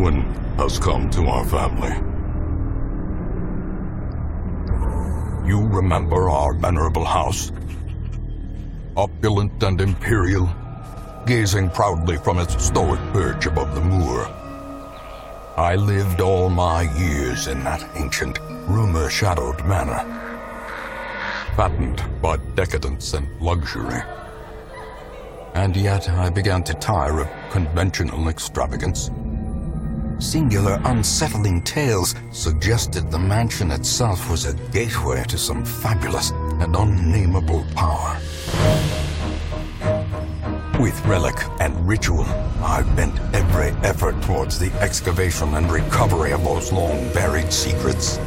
ruin has come to our family. You remember our venerable house? Opulent and imperial, gazing proudly from its stoic perch above the moor. I lived all my years in that ancient, rumor-shadowed manor, fattened by decadence and luxury. And yet I began to tire of conventional extravagance. Singular, unsettling tales suggested the mansion itself was a gateway to some fabulous and unnameable power. With relic and ritual, I bent every effort towards the excavation and recovery of those long-buried secrets,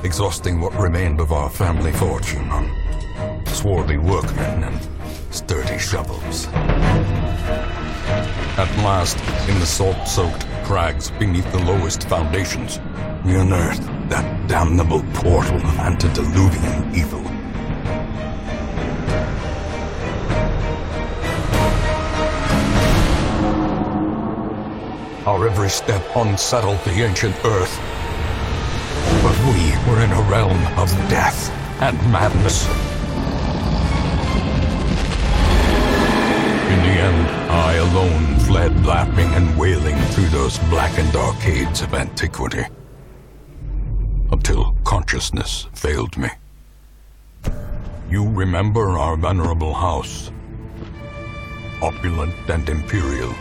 exhausting what remained of our family fortune on swarthy workmen and sturdy shovels. At last, in the salt-soaked crags beneath the lowest foundations, we unearthed that damnable portal of antediluvian evil. Our every step unsettled the ancient earth. But we were in a realm of death and madness. In the end, I alone fled laughing and wailing through those blackened arcades of antiquity, until consciousness failed me. You remember our venerable house, opulent and imperial.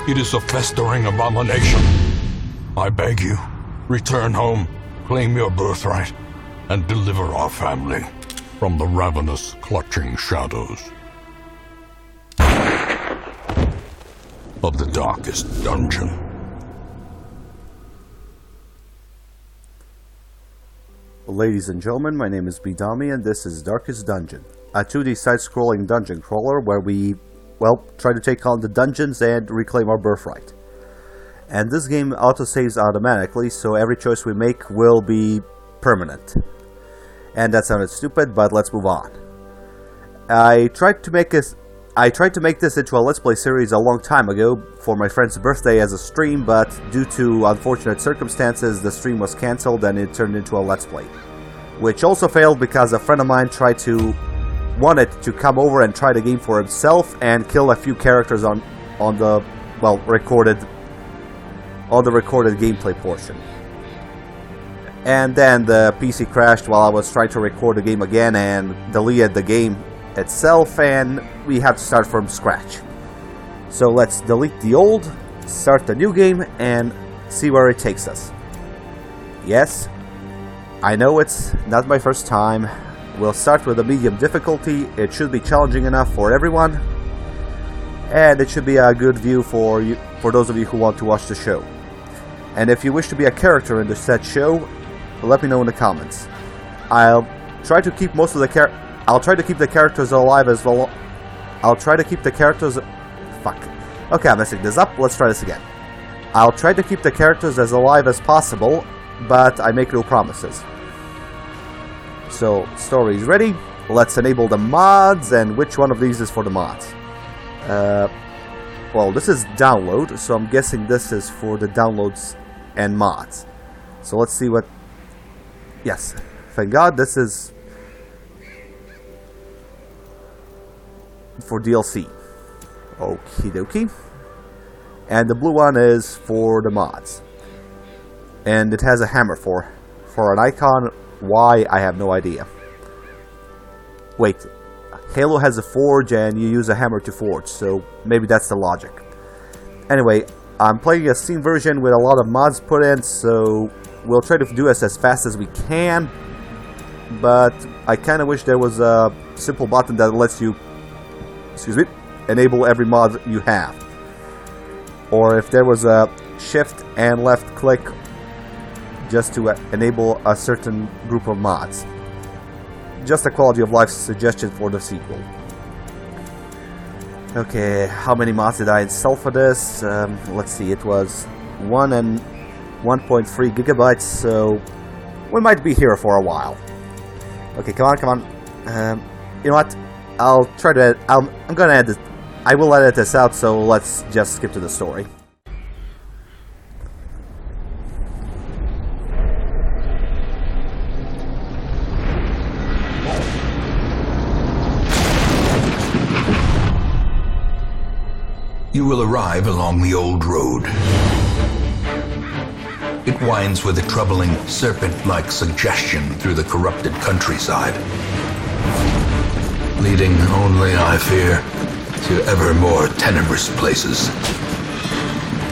It is a festering abomination. I beg you, return home, claim your birthright, and deliver our family from the ravenous, clutching shadows of the darkest dungeon. Ladies and gentlemen, my name is Bedomy and this is Darkest Dungeon, a 2D side-scrolling dungeon crawler where we, try to take on the dungeons and reclaim our birthright. And this game autosaves automatically, so every choice we make will be permanent. And that sounded stupid, but let's move on. I tried to make this into a Let's Play series a long time ago for my friend's birthday as a stream, but due to unfortunate circumstances, the stream was cancelled and it turned into a Let's Play. Which also failed because a friend of mine wanted to come over and try the game for himself and kill a few characters on the recorded gameplay portion. And then the PC crashed while I was trying to record the game again and deleted the game itself, and we have to start from scratch. So let's delete the old, start the new game, and see where it takes us. Yes, I know it's not my first time. We'll start with a medium difficulty. It should be challenging enough for everyone, and it should be a good view for those of you who want to watch the show. And if you wish to be a character in the said show, let me know in the comments. I'll try to keep the characters alive as well. I'll try to keep the characters... Fuck. Okay, I'm messing this up. Let's try this again. I'll try to keep the characters as alive as possible, but I make no promises. So, story is ready. Let's enable the mods, and which one of these is for the mods? This is download, so I'm guessing this is for the downloads and mods. So let's see what... Yes, thank God, this is for DLC. Okie dokie. And the blue one is for the mods. And it has a hammer for an icon. Why, I have no idea. Wait, Halo has a forge and you use a hammer to forge, so maybe that's the logic. Anyway, I'm playing a Steam version with a lot of mods put in, so we'll try to do this as fast as we can. But I kind of wish there was a simple button that lets you, enable every mod you have. Or if there was a shift and left click just to enable a certain group of mods. Just a quality of life suggestion for the sequel. Okay, how many mods did I install for this? Let's see, it was 1 and 1.3 gigabytes, so we might be here for a while. Okay, come on. You know what? I'm gonna edit this. I will edit this out, so let's just skip to the story. you will arrive along the old road. It winds with a troubling, serpent-like suggestion through the corrupted countryside, leading only, I fear, to ever more tenebrous places.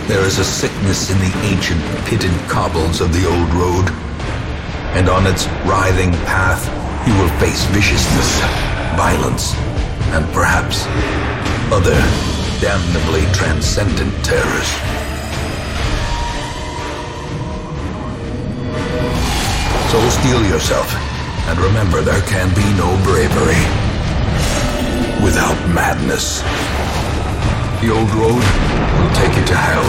There is a sickness in the ancient, pitted cobbles of the old road, and on its writhing path you will face viciousness, violence, and perhaps other damnably transcendent terrors. So steel yourself, and remember there can be no bravery without madness. The old road will take you to hell,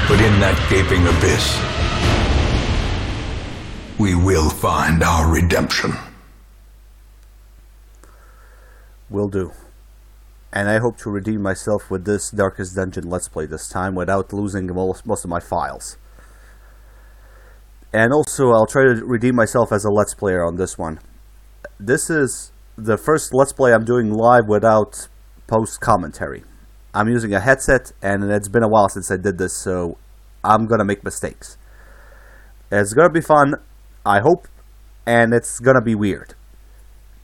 but in that gaping abyss, we will find our redemption. Will do. And I hope to redeem myself with this Darkest Dungeon Let's Play this time without losing most of my files. And also, I'll try to redeem myself as a Let's Player on this one. This is the first Let's Play I'm doing live without post-commentary. I'm using a headset, and it's been a while since I did this, so I'm gonna make mistakes. It's gonna be fun, I hope, and it's gonna be weird.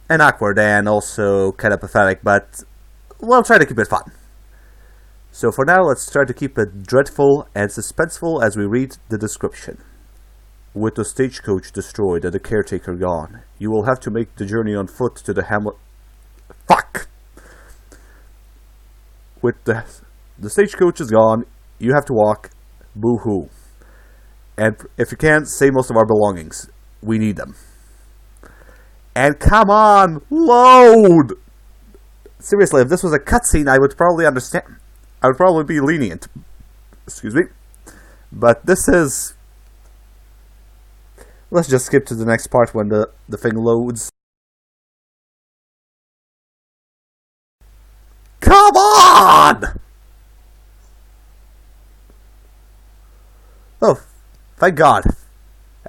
And awkward, and also kind of pathetic, but we'll try to keep it fun. So for now, let's try to keep it dreadful and suspenseful as we read the description. With the stagecoach destroyed and the caretaker gone, you will have to make the journey on foot to the Hamlet. Fuck! With the stagecoach is gone, you have to walk. Boo-hoo. And if you can't, save most of our belongings. We need them. And come on, load! Seriously, if this was a cutscene, I would probably understand. I would probably be lenient. Excuse me. But this is... Let's just skip to the next part when the thing loads. Come on! Oh, thank God.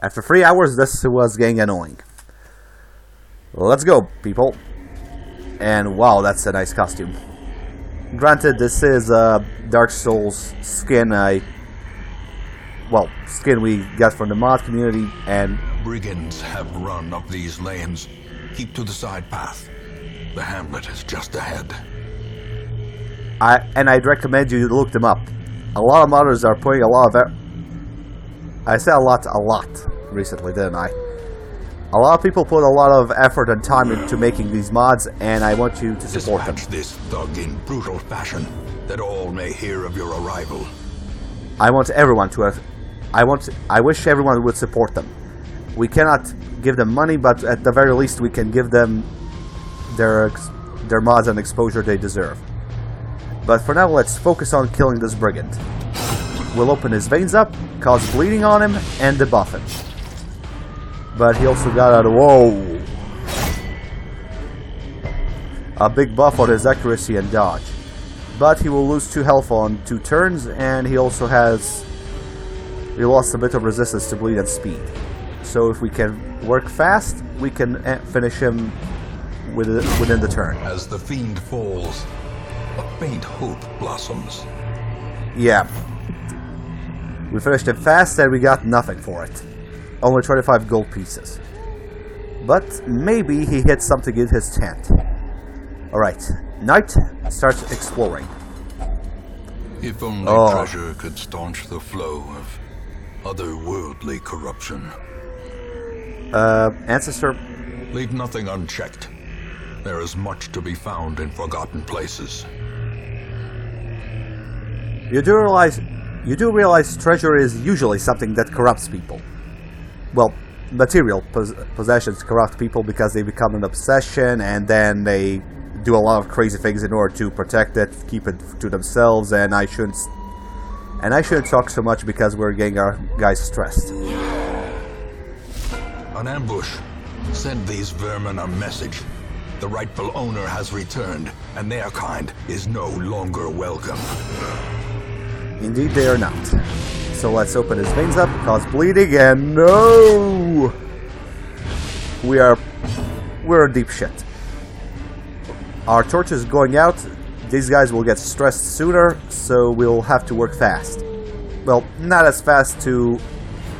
After 3 hours, this was getting annoying. Let's go, people. And wow, that's a nice costume. Granted, this is Dark Souls skin skin we got from the mod community, and... Brigands have run up these lanes. Keep to the side path. The Hamlet is just ahead. I'd recommend you look them up. A lot of modders are putting a lot of... I said a lot recently, didn't I? A lot of people put a lot of effort and time into making these mods, and I want you to support them. Dispatch this thug in brutal fashion, that all may hear of your arrival. I want everyone to have... I wish everyone would support them. We cannot give them money, but at the very least we can give them their mods and exposure they deserve. But for now, let's focus on killing this brigand. We'll open his veins up, cause bleeding on him, and debuff him. But he also got a... Whoa! A big buff on his accuracy and dodge. But he will lose 2 health on 2 turns, and he also has... He lost a bit of resistance to bleed and speed. So if we can work fast, we can finish him within the turn. As the fiend falls, a faint hope blossoms. Yeah. We finished him fast and we got nothing for it. Only 25 gold pieces. But maybe he hit something in his tent. Alright, Knight starts exploring. If only treasure could staunch the flow of otherworldly corruption. Ancestor? Leave nothing unchecked. There is much to be found in forgotten places. You do realize treasure is usually something that corrupts people. Well, material possessions corrupt people because they become an obsession, and then they do a lot of crazy things in order to protect it, keep it to themselves, and I shouldn't talk so much because we're getting our guys stressed. An ambush. Send these vermin a message. The rightful owner has returned, and their kind is no longer welcome. Indeed they are not. So let's open his veins up, cause bleeding, and no! We're in deep shit. Our torch is going out, these guys will get stressed sooner, so we'll have to work fast. Well, not as fast to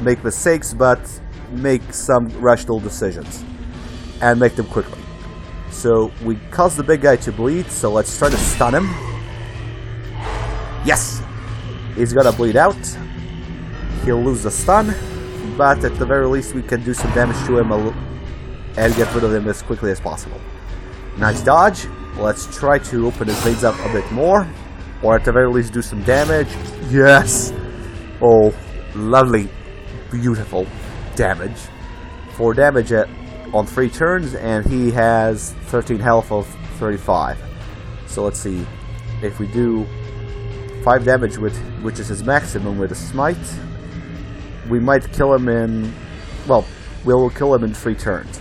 make mistakes, but make some rational decisions. And make them quickly. So we cause the big guy to bleed, so let's try to stun him. Yes! He's gonna bleed out. He'll lose the stun, but at the very least we can do some damage to him and get rid of him as quickly as possible. Nice dodge. Let's try to open his veins up a bit more, or at the very least do some damage. Yes! Oh, lovely, beautiful damage. 4 damage on 3 turns, and he has 13 health of 35. So let's see, if we do 5 damage, which is his maximum with a smite, we might kill him in, well, we'll kill him in 3 turns.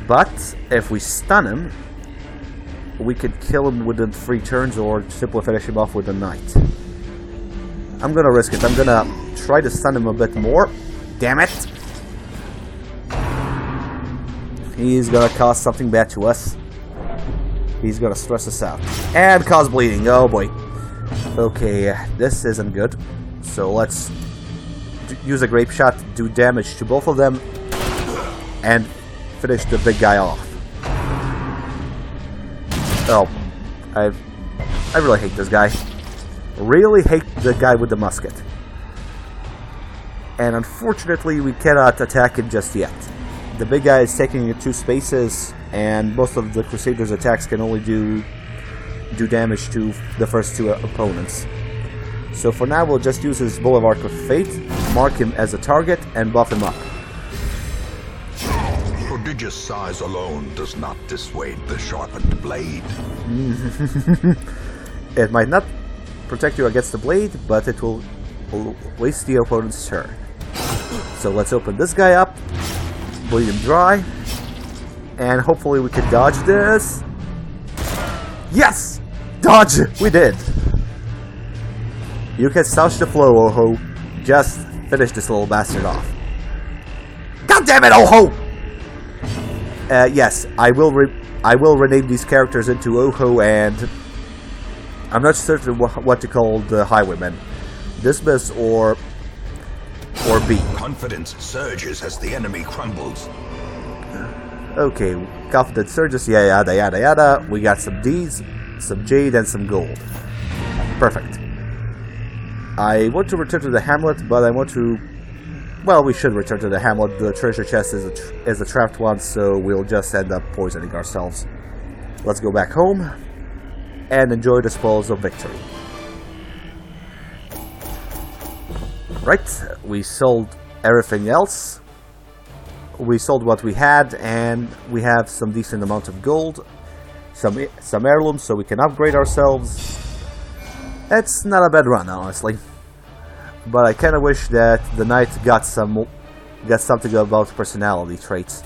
But if we stun him, we could kill him within 3 turns or simply finish him off with a knight. I'm gonna risk it. I'm gonna try to stun him a bit more. Damn it! He's gonna cause something bad to us. He's gonna stress us out. And cause bleeding. Oh boy. Okay, this isn't good. So let's use a grape shot to do damage to both of them. And finish the big guy off. Oh, I really hate this guy. Really hate the guy with the musket. And unfortunately, we cannot attack him just yet. The big guy is taking 2 spaces, and most of the Crusader's attacks can only do damage to the first 2 opponents. So for now, we'll just use his Boulevard of Fate, mark him as a target, and buff him up. Prodigious size alone does not dissuade the sharpened blade. It might not protect you against the blade, but it will waste the opponent's turn. So let's open this guy up, bleed him dry, and hopefully we can dodge this. Yes! Dodge! We did! You can staunch the flow, Oho. Just finish this little bastard off. God damn it, Oho! Yes, I will rename these characters into Oho, and I'm not certain what to call the Highwaymen. Dismiss or B. Confidence surges as the enemy crumbles. Okay, confidence surges, yada yada yada. We got some D's, some Jade, and some gold. Perfect. I want to return to the Hamlet, but I want to... Well, we should return to the Hamlet. The treasure chest is a trapped one, so we'll just end up poisoning ourselves. Let's go back home and enjoy the spoils of victory. Right, we sold everything else. We sold what we had, and we have some decent amount of gold, some heirlooms, so we can upgrade ourselves. It's not a bad run, honestly. But I kind of wish that the knight got something about personality traits.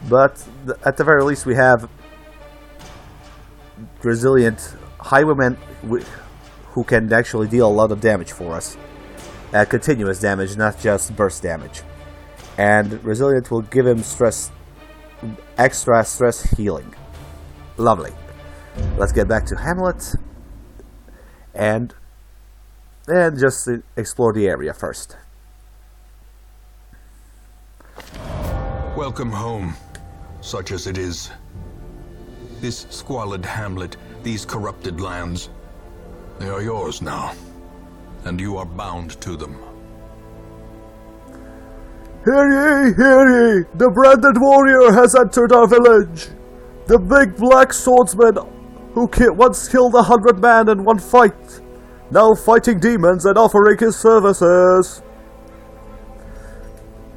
But at the very least, we have resilient highwaymen who can actually deal a lot of damage for us. Continuous damage, not just burst damage. And resilient will give him extra stress healing. Lovely. Let's get back to Hamlet and just explore the area first. Welcome home, such as it is. This squalid hamlet, these corrupted lands, they are yours now, and you are bound to them. Hear ye, hear ye! The branded warrior has entered our village! The big black swordsman who once killed 100 men in one fight, now fighting demons and offering his services.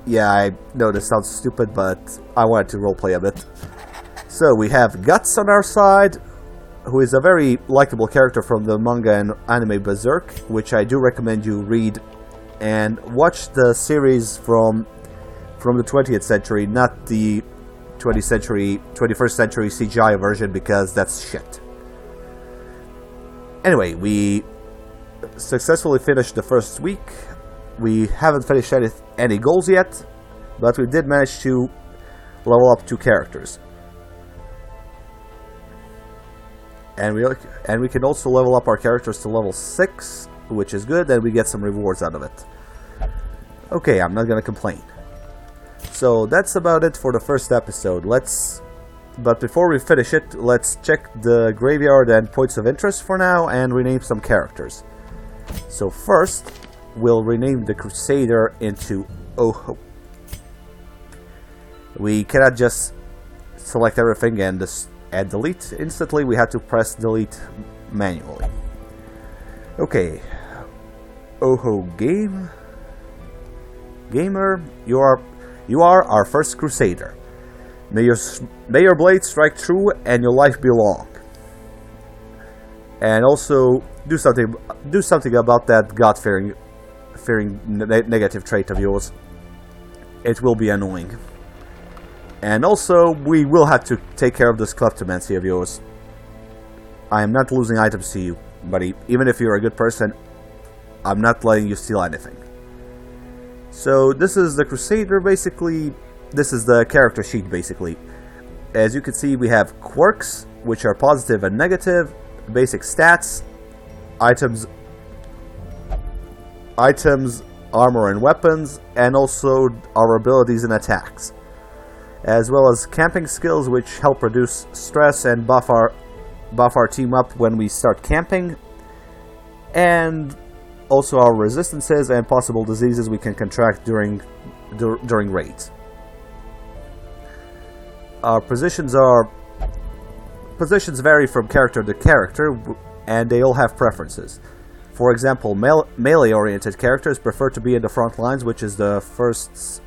Yeah, I know this sounds stupid, but I wanted to roleplay a bit. So we have Guts on our side, who is a very likable character from the manga and anime Berserk, which I do recommend you read and watch the series from the 20th century, not the 21st century CGI version, because that's shit. Anyway, we successfully finished the first week. We haven't finished any goals yet, but we did manage to level up 2 characters. And we can also level up our characters to level 6, which is good, and we get some rewards out of it. Okay, I'm not gonna complain. So that's about it for the first episode. But before we finish it, let's check the graveyard and points of interest for now and rename some characters. So first, we'll rename the Crusader into Oho. We cannot just select everything and delete instantly. We have to press delete manually. Okay, Oho Gamer, you are our first Crusader. May your blade strike true and your life be long. And also do something about that God-fearing negative trait of yours. It will be annoying. And also, we will have to take care of this kleptomancy of yours. I am not losing items to you, buddy. Even if you're a good person, I'm not letting you steal anything. So this is the Crusader, basically. This is the character sheet, basically. As you can see, we have quirks, which are positive and negative, basic stats, items, armor and weapons, and also our abilities and attacks. As well as camping skills, which help reduce stress and buff our team up when we start camping. And also our resistances and possible diseases we can contract during raids. Our positions vary from character to character, and they all have preferences. For example, melee-oriented characters prefer to be in the front lines, which is the first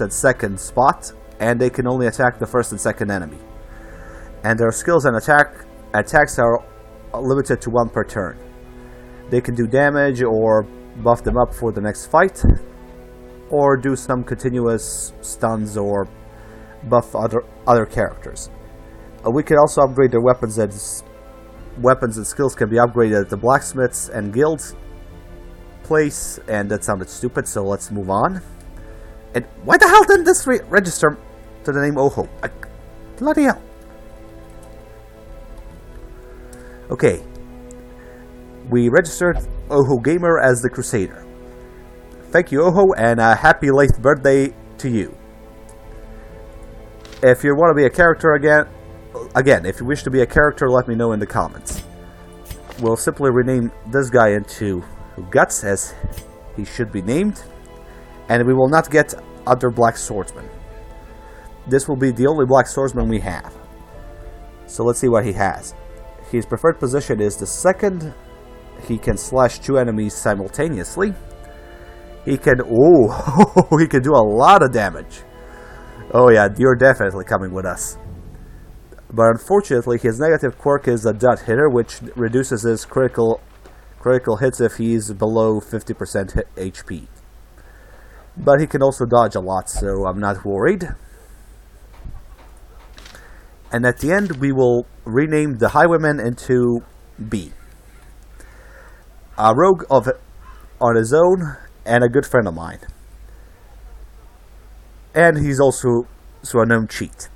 and second spot, and they can only attack the first and second enemy. And their skills and attacks are limited to 1 per turn. They can do damage or buff them up for the next fight, or do some continuous stuns or buff other characters. We can also upgrade their weapons and skills can be upgraded at the blacksmiths and guilds place, and that sounded stupid, so let's move on. And why the hell didn't this register to the name Oho? Bloody hell. Okay. We registered Oho Gamer as the Crusader. Thank you, Oho, and a happy late birthday to you. If you want to be a character again, if you wish to be a character, let me know in the comments. We'll simply rename this guy into Guts, as he should be named, and we will not get other black swordsmen. This will be the only black swordsman we have. So let's see what he has. His preferred position is the second. He can slash 2 enemies simultaneously. He can he can do a lot of damage. Oh yeah, you're definitely coming with us. But unfortunately, his negative quirk is a dot hitter, which reduces his critical hits if he's below 50% HP. But he can also dodge a lot, so I'm not worried. And at the end, we will rename the Highwayman into B. A rogue on his own, and a good friend of mine. And he's also a known cheat.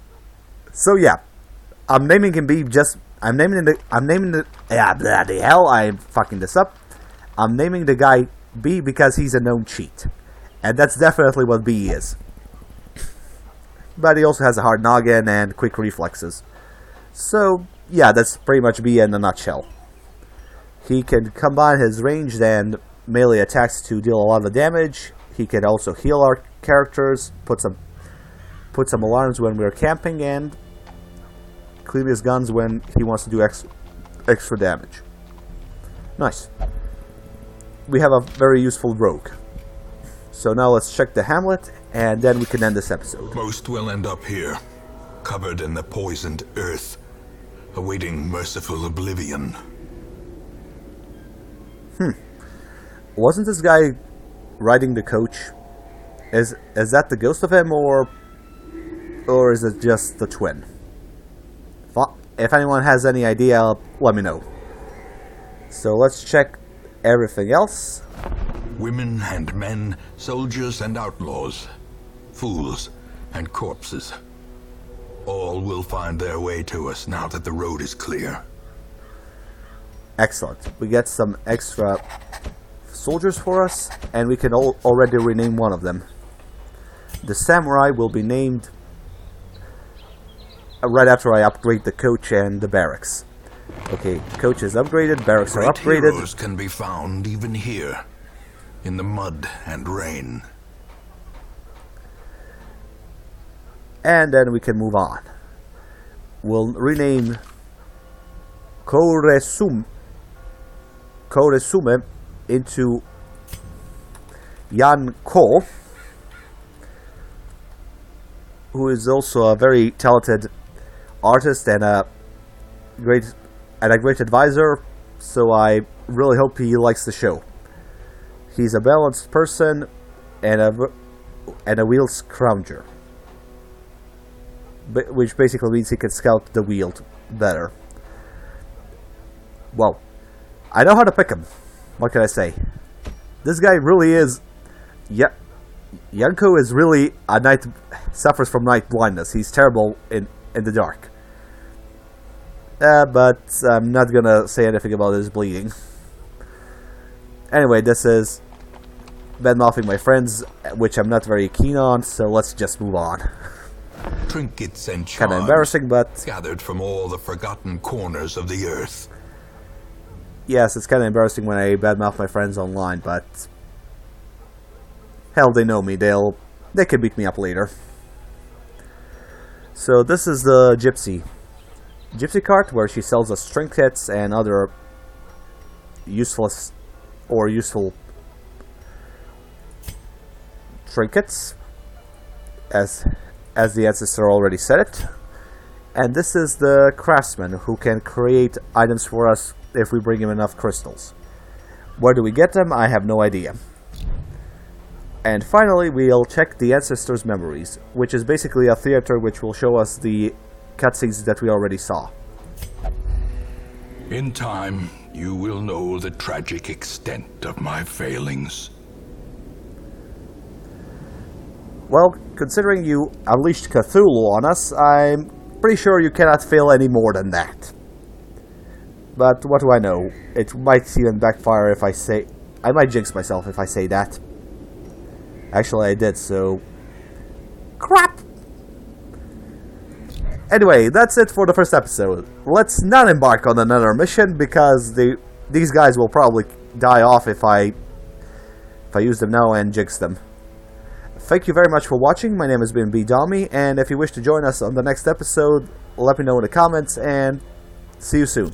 So yeah, I'm naming him B. Bloody hell, I'm fucking this up. I'm naming the guy B because he's a known cheat, and that's definitely what B is. But he also has a hard noggin and quick reflexes. So yeah, that's pretty much B in a nutshell. He can combine his ranged and melee attacks to deal a lot of damage. He can also heal our characters, put some alarms when we're camping, and clean his guns when he wants to do extra damage. Nice. We have a very useful rogue. So now let's check the Hamlet, and then we can end this episode. Most will end up here, covered in the poisoned earth, awaiting merciful oblivion. Wasn't this guy riding the coach? Is that the ghost of him, or is it just the twin? If anyone has any idea, let me know. So let's check everything else. Women and men, soldiers and outlaws, fools and corpses. All will find their way to us now that the road is clear. Excellent. We get some extra soldiers for us, and we can already rename one of them. The samurai will be named right after I upgrade the coach and the barracks. Okay, coach is upgraded, barracks are upgraded. Heroes can be found even here, in the mud and rain. And then we can move on. We'll rename Koresume into Yanko, who is also a very talented artist and a great advisor, so I really hope he likes the show. He's a balanced person and a wheel scrounger, which basically means he can scout the wheel better. Well, I know how to pick him. What can I say? This guy really is... Yanko is really suffers from night blindness. He's terrible in the dark. But I'm not gonna say anything about his bleeding. Anyway, this is bad-mouthing my friends, which I'm not very keen on, so let's just move on. Trinkets and charms, Kinda embarrassing, but... gathered from all the forgotten corners of the earth. Yes, it's kinda embarrassing when I badmouth my friends online, but... hell, they know me. They can beat me up later. So this is the Gypsy Cart, where she sells us trinkets and other useful trinkets, as the ancestor already said it. And this is the craftsman, who can create items for us if we bring him enough crystals. Where do we get them? I have no idea. And finally, we'll check the ancestor's memories, which is basically a theater which will show us the cutscenes that we already saw. In time, you will know the tragic extent of my failings. Well, considering you unleashed Cthulhu on us, I'm pretty sure you cannot fail any more than that. But what do I know? It might even backfire if I say... I might jinx myself if I say that. Actually, I did, so... crap! Anyway, that's it for the first episode. Let's not embark on another mission, because these guys will probably die off if I use them now and jinx them. Thank you very much for watching. My name has been Bedomy, and if you wish to join us on the next episode, let me know in the comments, and see you soon.